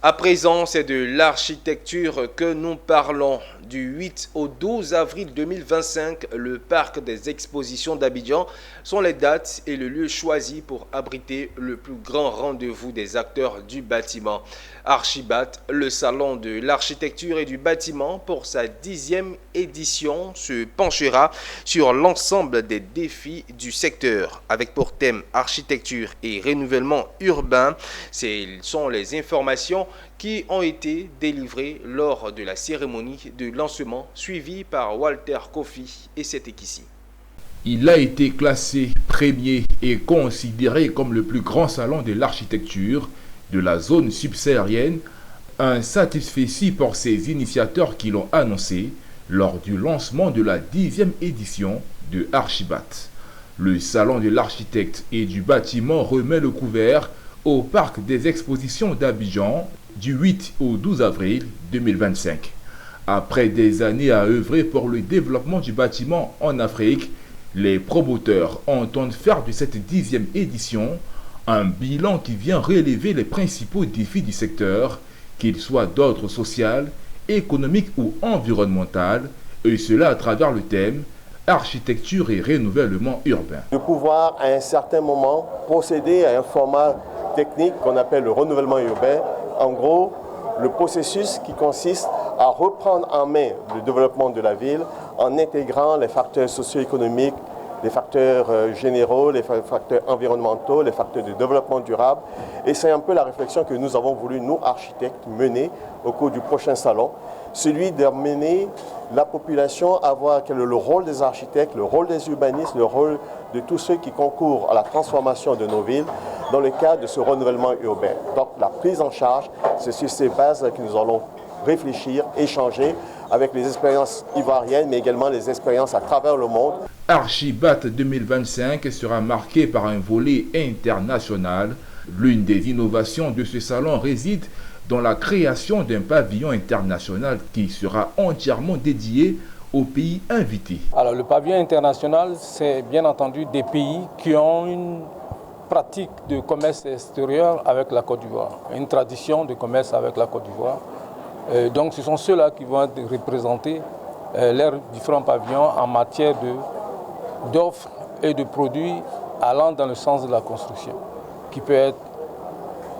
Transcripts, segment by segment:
À présent, c'est de l'architecture que nous parlons. Du 8 au 12 avril 2025, le parc des expositions d'Abidjan sont les dates et le lieu choisi pour abriter le plus grand rendez-vous des acteurs du bâtiment. Archibat, le salon de l'architecture et du bâtiment, pour sa 10e édition, se penchera sur l'ensemble des défis du secteur, avec pour thème architecture et renouvellement urbain. Ce sont les informations qui ont été délivrées lors de la cérémonie de lancement suivie par Walter Kofi et c'était ici. Il a été classé premier et considéré comme le plus grand salon de l'architecture de la zone subsaharienne, un satisfecit pour ses initiateurs qui l'ont annoncé lors du lancement de la 10e édition de Archibat. Le salon de l'architecte et du bâtiment remet le couvert au parc des expositions d'Abidjan du 8 au 12 avril 2025. Après des années à œuvrer pour le développement du bâtiment en Afrique, les promoteurs entendent faire de cette 10e édition un bilan qui vient relever les principaux défis du secteur, qu'ils soient d'ordre social, économique ou environnemental, et cela à travers le thème architecture et renouvellement urbain. De pouvoir à un certain moment procéder à un format technique qu'on appelle le renouvellement urbain. En gros, le processus qui consiste à reprendre en main le développement de la ville en intégrant les facteurs socio-économiques, les facteurs généraux, les facteurs environnementaux, les facteurs de développement durable. Et c'est un peu la réflexion que nous avons voulu, nous, architectes, mener au cours du prochain salon. Celui d'amener la population à voir quel est le rôle des architectes, le rôle des urbanistes, le rôle de tous ceux qui concourent à la transformation de nos villes dans le cadre de ce renouvellement urbain. Donc la prise en charge, c'est sur ces bases que nous allons réfléchir, échanger avec les expériences ivoiriennes, mais également les expériences à travers le monde. Archibat 2025 sera marqué par un volet international. L'une des innovations de ce salon réside dans la création d'un pavillon international qui sera entièrement dédié aux pays invités. Alors le pavillon international, c'est bien entendu des pays qui ont une pratique de commerce extérieur avec la Côte d'Ivoire, une tradition de commerce avec la Côte d'Ivoire. Donc ce sont ceux-là qui vont représenter leurs différents pavillons en matière d'offres et de produits allant dans le sens de la construction, qui peut être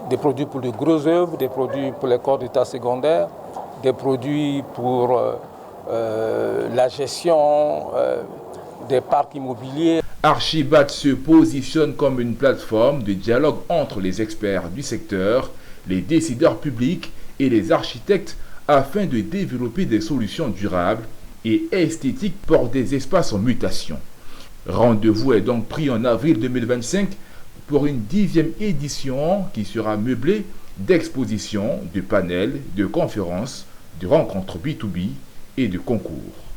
des produits pour de grosses œuvres, des produits pour les corps d'état secondaires, des produits pour la gestion des parcs immobiliers. Archibat se positionne comme une plateforme de dialogue entre les experts du secteur, les décideurs publics et les architectes afin de développer des solutions durables et esthétiques pour des espaces en mutation. Rendez-vous est donc pris en avril 2025 pour une 10e édition qui sera meublée d'expositions, de panels, de conférences, de rencontres B2B et de concours.